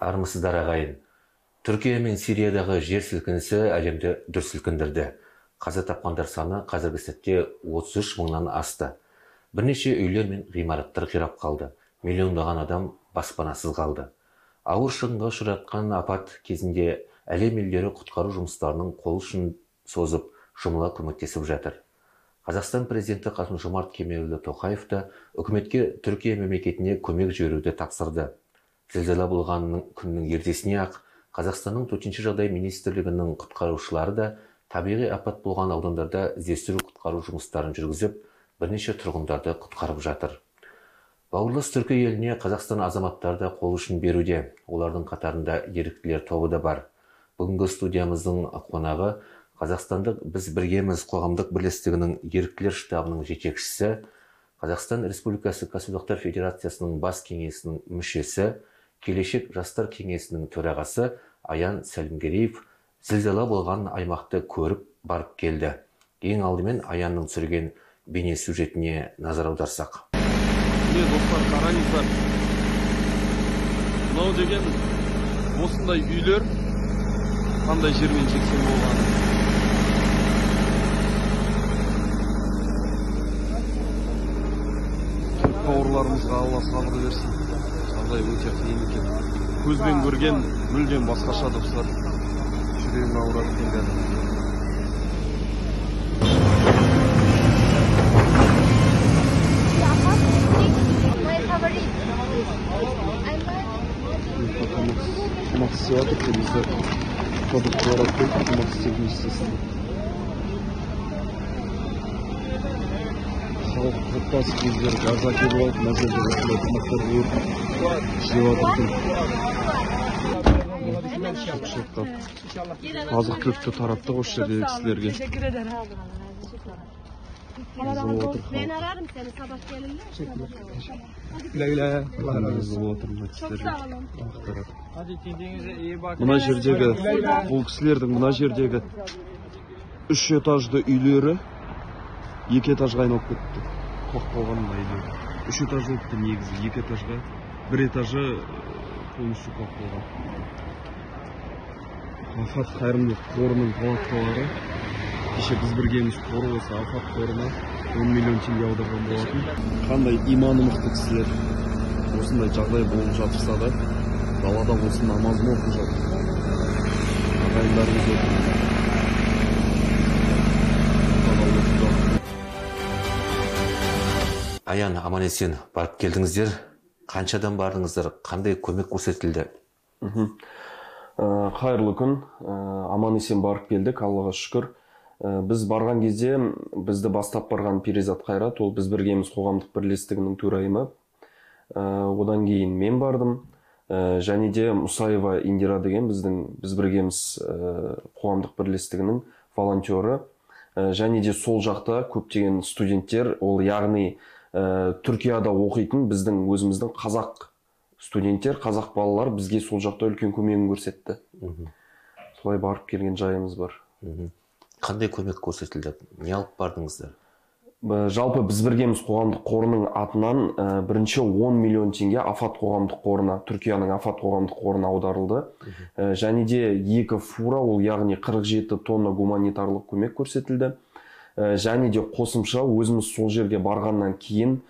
Армысыздар ағайын. Түркия мен Сириядағы жер сілкінісі әлемді дүр сілкіндірді. Қаза тапқандар саны қазіргі сәтте 33 мыңнан асты. Бірнеше үйлер мен ғимараттар қирап қалды. Миллиондаған адам баспанасыз қалды. Ауыр шығынға ұшыратқан апат кезінде әлем елдері құтқару жұмыстарының қол ұшын созып, жұмыла көмектесіп жатыр. Қазақстан президенті Қасым-Жомарт Кемелұлы Тоқаев та үкіметке Түркия мемлекетіне көмек жіберуді тапсырды. Зілзала болған күннің ертесіне ақ Қазақстанның төтенше жағдай министрлігінің құтқарушылары да табиғи апат болған аудандарда іздестіру құтқару жұмыстарын жүргізіп, бірнеше тұрғындарды құтқарып жатыр. Бауырлас Түркия еліне Қазақстан азаматтары да қол ұшын беруде. Олардың қатарында еріктілер тобы да бар. Бүгінгі студиямыздың қонағы Қазақстандық Біз біргеміз қоғамдық бірлестігінің еріктілер штабының жетекшісі, Қазақстан Республикасы Кәсіподақтар Федерациясының бас кеңесінің мүшесі, Келешек жастар кеңесінің төрағасы Аян Сәлімгереев зілзала болған аймақты көріп барып келді. Ең алдымен Аянның түсірген бейне сюжетіне назар аударсақ. Достар, қараңыздар. Мынау деген осындай үйлер қандай жермен жексен болған. Түрк бауырларымызға Алла сабыр берсін. Жағдай өте қиын екен. Көзбен көрген мүлдем басқаша достар. Жүрегім ауырады екен қазір. Максиатор темізді продукттар атпен максиатор істесін. Халық құтпасы кездер газа келіп алып, мәзелді осындай қымақтар көріп, жеп жатыр. Азық түлікті тараттық осы жердегі кісілерге. Ben ararım seni sabah gelince. Güle. Мына жердегі бұл кісілердің мына жердегі 3 этажды үйлері 2 этажға айналып кетті. Қоқ болған мына үйлері. 3 этаж болыпты негізі 2 этажға. 1 этажы полностью қоқ болған. Афат қайырымдылық қорының талаптылары кеше Біз біргеміз қоры осы Афат қорына 10 миллион теңге аударған болатын. Қандай иманы мықты кісілер осындай жағдай болып жатырса да далада осы намазын оқып жатыр. Ағайындарымыз өтіп. Аян, аман-есен барып келдіңіздер. Қаншадан бардыңыздар? Қандай көмек көрсетілді? Қайырлы күн. Аман-есен барып келдік, Аллаға шүкір. Біз барған кезде бізді бастап барған Перизат Қайрат, ол Біз біргеміз қоғамдық бірлестігінің төрайымы. Одан кейін мен бардым. Және де Мұсаева Индира деген біздің Біз біргеміз қоғамдық бірлестігінің волонтері. Және де сол жақта көптеген студенттер, ол яғни Түркияда оқитын біздің өзіміздің қазақ студенттер, қазақ балалар бізге сол жақта үлкен көмегін көрсетті. Солай барып келген жайымыз бар. Қандай көмек көрсетілді? Не алып бардыңыздар? Жалпы Біз біргеміз қоғамдық қорының атынан бірінші 10 миллион теңге Афат қоғамдық қорына, Түркияның Афат қоғамдық қорына аударылды. Және де 2 фура, ол яғни 47 тонна гуманитарлық көмек көрсетілді. Және де қосымша өзіміз сол жерге барғаннан кейін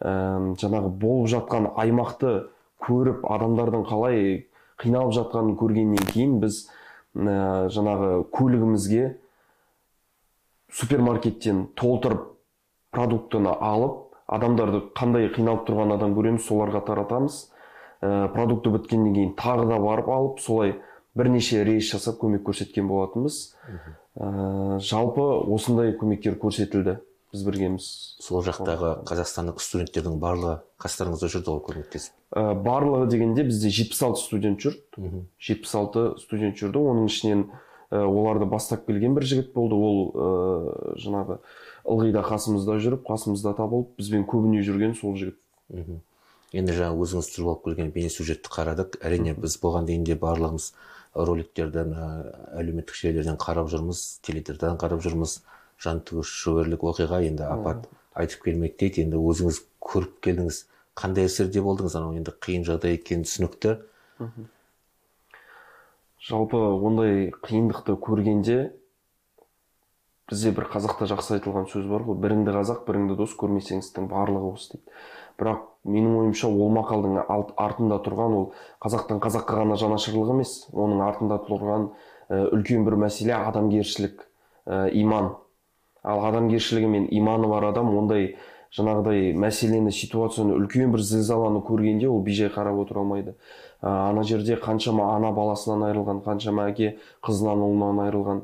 жаңағы болып жатқан аймақты көріп, адамдардың қалай қиналып жатқанын көргеннен кейін біз жаңағы көлігімізге супермаркеттен толтырып продуктыны алып, адамдарды қандай қиналып тұрған адам көреміз, соларға таратамыз. Продукты біткеннен кейін тағы да барып алып, солай бірнеше рейс жасап көмек көрсеткен болатынбыз. Жалпы осындай көмектер көрсетілді. Біз біргеміз. Сол жақтағы қазақстандық студенттердің барлығы қастарыңызда жүрді ғой көмектесіп? Барлығы дегенде бізде 76 студент жүрді. 76 студент жүрді. Оның ішінен оларды бастап келген бір жігіт болды. Ол жаңағы ылғида қасымызда жүріп, қасымызда табылып, бізбен көбіне жүрген сол жігіт. Енді жаңа өзіңіз түсіріп алып келген бейне сюжетті қарадық. Әрине біз болған дейінде барлығымыз роликтерден, әлеуметтік желілерден қарап жүрміз, теледидардан қарап жүрміз. Жан түршігерлік оқиға, енді апат айтып келмек дейді. Енді өзіңіз көріп келдіңіз. Қандай әсерде болдыңыз? Анау енді қиын жағдай екені түсінікті. Жалпы ондай қиындықты көргенде бізде бір қазақта жақсы айтылған сөз бар ғой, біріңді қазақ, біріңді дос көрмесең істің барлығы осы дейді. Бірақ менің ойымша ол мақалдың артында тұрған ол қазақтың қазаққа ғана жанашырлық емес, оның артында тұрған үлкен бір мәселе адамгершілік, иман. Ал адамгершілігі мен иманы бар адам ондай жаңағыдай мәселені, ситуацияны, үлкен бір зілзаланы көргенде ол бейжай қарап отыра алмайды. Ана жерде қаншама ана баласынан айырылған, қаншама әке қызынан ұлынан айырылған,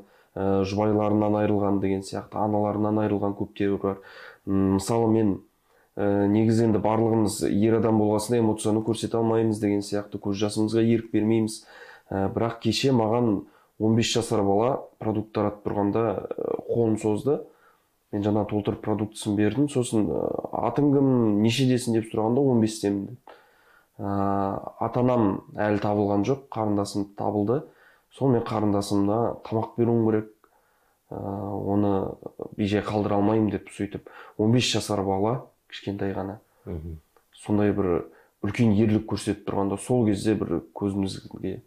жұбайларынан айырылған деген сияқты, аналарынан айырылған көптері бар. Мысалы мен негізі енді барлығымыз ер адам болғасында эмоцияны көрсете алмаймыз деген сияқты, көз жасымызға ерік бермейміз. Бірақ кеше маған 15 жасар бала продукт таратып тұрғанда қолын созды. Мен жаңа толтырып продуктысын бердім. Сосын атың кім, нешедесің деп сұрағанда 15-темін деді. Ата-анам әлі табылған жоқ, қарындасым табылды. Сол мен қарындасымда тамақ беруім керек. Оны бейжай қалдыра алмаймын деп сөйтіп 15 жасар бала, кішкентай ғана. Сондай бір үлкен ерлік көрсетіп тұрғанда сол кезде бір көзімізге,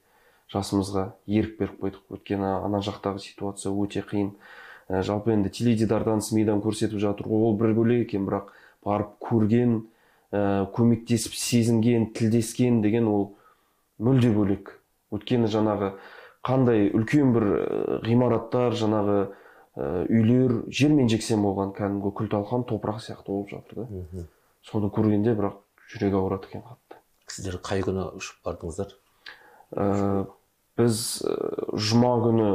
жасымызға ерік беріп қойдық. Өйткені ана жақтағы ситуация өте қиын. Жалпы енді теледидардан, СМИдан көрсетіп жатыр, ол бір бөлек екен, бірақ барып көрген, көмектесіп сезінген, тілдескен деген ол мүлде бөлек. Өйткені жаңағы қандай үлкен бір ғимараттар, жаңағы үйлер жермен жексен болған, кәдімгі күл талқан топырақ сияқты болып жатыр да. Соны көргенде бірақ жүрек ауырады екен қатты. Сіздер қай күні ұшып бардыңыздар? Біз жұма күні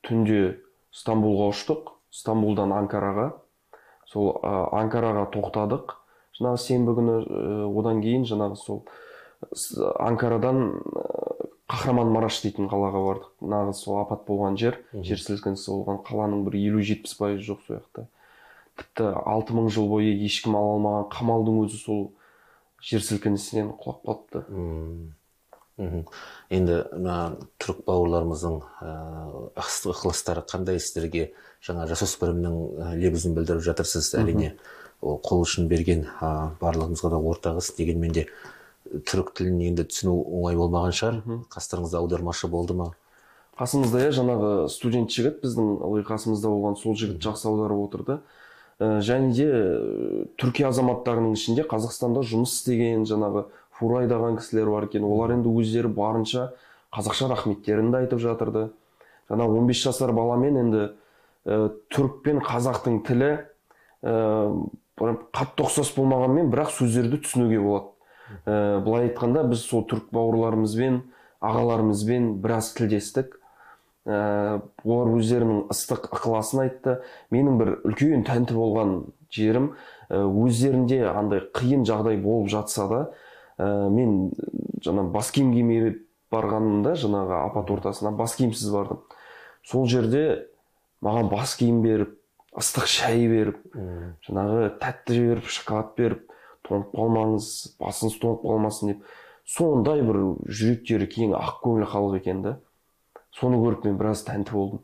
түнде Стамбулға ұштық, Стамбулдан Анкараға. Сол Анкараға тоқтадық. Жаңағы сенбі күні, одан кейін жаңағы сол Анкарадан Қахраманмараш дейтін қалаға бардық. Нағыз сол апат болған жер сілкінісі болған қаланың бір 50-70% жоқ сол жақта. Тіпті 6000 жыл бойы ешкім ала алмаған қамалдың өзі сол жер сілкінісінен құлап қалыпты. Енді түрік бауырларымыздың ықыластары қандай сіздерге? Жаңа жасөспірімнің лебізін білдіріп жатырсыз, әрине қол ұшын берген барлығымызға да ортағыз. Дегенмен де түрік тілін енді түсіну оңай болмаған шығар. Қастарыңызда аудармашы болды ма? Қасымызда жаңағы студент жігіт, біздің қасымызда болған сол жігіт жақсы аударып отырды. Және де Түркия азаматтарының ішінде Қазақстанда жұмыс істеген жаңағы фура айдаған кісілер бар екен. Олар енді өздері барынша қазақша рахметтерін де айтып жатырды. Жаңа 15 жасар баламен енді түрік пен қазақтың тілі қатты ұқсас болмағанмен, бірақ сөздерді түсінуге болады. Былай айтқанда біз сол түрік бауырларымызбен, ағаларымызбен біраз тілдестік. Олар өздерінің ыстық ықыласын айтты. Менің бір үлкен тәнті болған жерім, өздерінде андай қиын жағдай болып жатса да, мен жаңа бас киім кимей барғанымда, жаңағы апат ортасына бас киімсіз бардым. Сол жерде маған бас киім беріп, ыстық шай беріп, жаңағы тәтті беріп, шоколад беріп, тоңып қалмаңыз, басыңыз тоңып қалмасын деп, сондай бір жүректері кең ақ көңіл халық екен да. Соны көріп мен біраз тәнті болдым.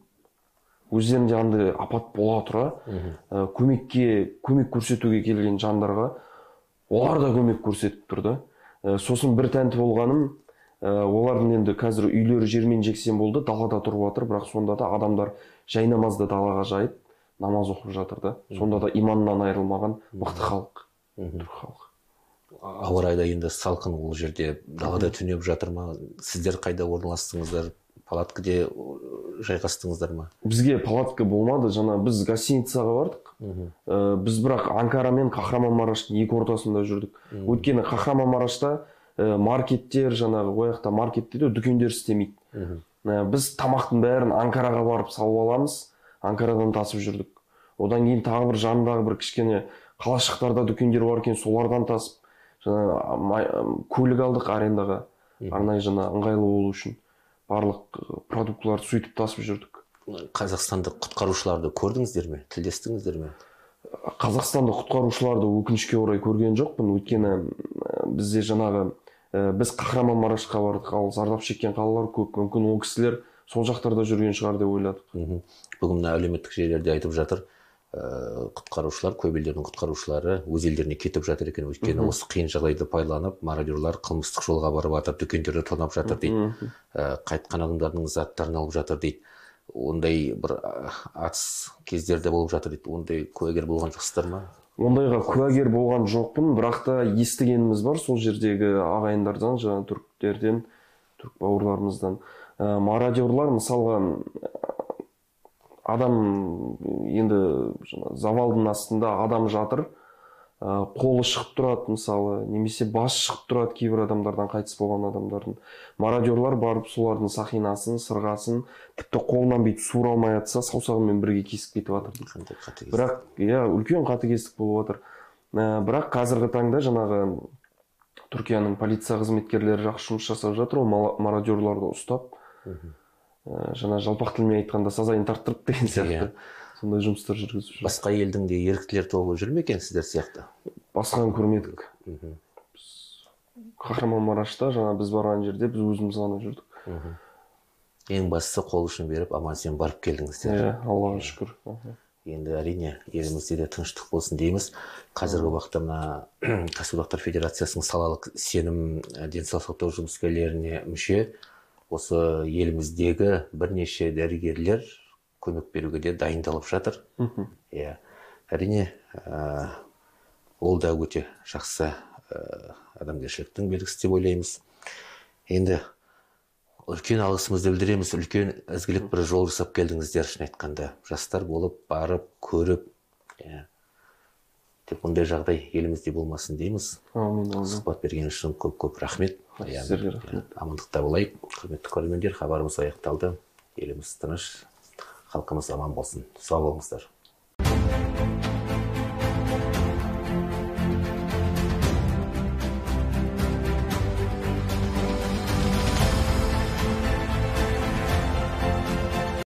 Өздерінде андай апат бола тұра, көмек көрсетуге келген жандарға олар да көмек көрсетіп тұрды. Сосын бір тәнті болғаным, олардың енді қазір үйлері жермен жексен болды, далада тұрып жатыр, бірақ сонда да адамдар жай намазды далаға жайып, намаз оқып жатыр да. Сонда да иманнан айырылмаған мықты халық, түрік халық. Ауа райда енді салқын, ол жерде далада түнеп жатыр ма? Сіздер қайда орналастыңыздар? Палаткаде жайғастыңыздар ма? Бізге палатка болмады, жаңа біз гостиницаға бардық. Біз бірақ Анкара мен Қахраманмараштың екі ортасында жүрдік. Өйткені Қахраманмарашта маркеттер, жаңағы ояқта маркетте де дүкендер істемейді. Біз тамақтың бәрін Анкараға барып салып аламыз, Анкарадан тасып жүрдік. Одан кейін тағы бір жанындағы бір кішкене қалашықтарда дүкендер бар екен, солардан тасып, көлік алдық арендаға, арнайы жаңа ыңғайлы болу үшін. Барлық продуктыларды сөйтіп тасып жүрдік. Қазақстандық құтқарушыларды көрдіңіздер ме? Тілдестіңіздер ме? Қазақстандық құтқарушыларды өкінішке орай көрген жоқпын. Өйткені бізде жаңағы біз Қахраманмарашқа бардық, ал зардап шеккен қалалар көп. Мүмкін ол кісілер сол жақтарда жүрген шығар деп ойладық. Бүгін әлеуметтік желілерде айтып жатыр. құтқарушылар, көп елдердің құтқарушылары өз елдеріне кетіп жатыр екен. Өйткені осы қиын жағдайды пайдаланып, мародерлар қылмыстық жолға барып жатыр, дүкендерді тонап жатыр дейді. Қайтқан адамдардың заттарын алып жатыр дейді. Ондай бір атыс кездерде болып жатыр дейді. Ондай куәгер болған жоқсыздар ма? Ондайға куәгер болған жоқпын, бірақ та естігеніміз бар сол жердегі ағайындардан, жаңа түріктерден, түрік бауырларымыздан. Мародерлар мысалға адам енді завалдың астында адам жатыр, қолы шығып тұрады мысалы, немесе бас шығып тұрады кейбір адамдардан, қайтыс болған адамдардың. Мародерлар барып солардың сақинасын, сырғасын, тіпті қолынан бүйтіп суыра алмай жатса, саусағымен бірге кесіп кетіп жатыр. Бірақ үлкен қатыгездік болып жатыр. Бірақ қазіргі таңда жаңағы Түркияның полиция қызметкерлері жақсы жұмыс жасап жатыр, ол мародерларды ұстап, жаңа жалпақ тілмен айтқанда сазайын тарттырып деген сияқты сондай жұмыстар жүргізіп жүр. Басқа елдің де еріктілер тобы жүр ме екен сіздер сияқты? Басқаны көрмедік. Kahramanmaraş'та жаңа біз барған жерде біз өзіміз ғана жүрдік. Ең бастысы қол ұшын беріп аман-есен барып келдіңіздер. Аллаға шүкір. Енді әрине елімізде де тыныштық болсын дейміз. Қазіргі уақытта мына Кәсіподақтар Федерациясының салалық сенім денсаулық сақтау жұмыскерлеріне мүше осы еліміздегі бірнеше дәрігерлер көмек беруге де дайындалып жатыр. Әрине, ол да өте жақсы адамгершіліктің белгісі деп ойлаймыз. Енді үлкен алғысымызды білдіреміз, үлкен ізгілік бір жол жасап келдіңіздер, шын айтқанда. Жастар болып, барып, көріп, тек мұндай жағдай елімізде болмасын дейміз. Сұхбат берген үшін көп рахмет. Амандықта болайық. Құрметті көрермендер, хабарымыз аяқталды. Еліміз тыныш, халқымыз аман болсын. Сау болыңыздар.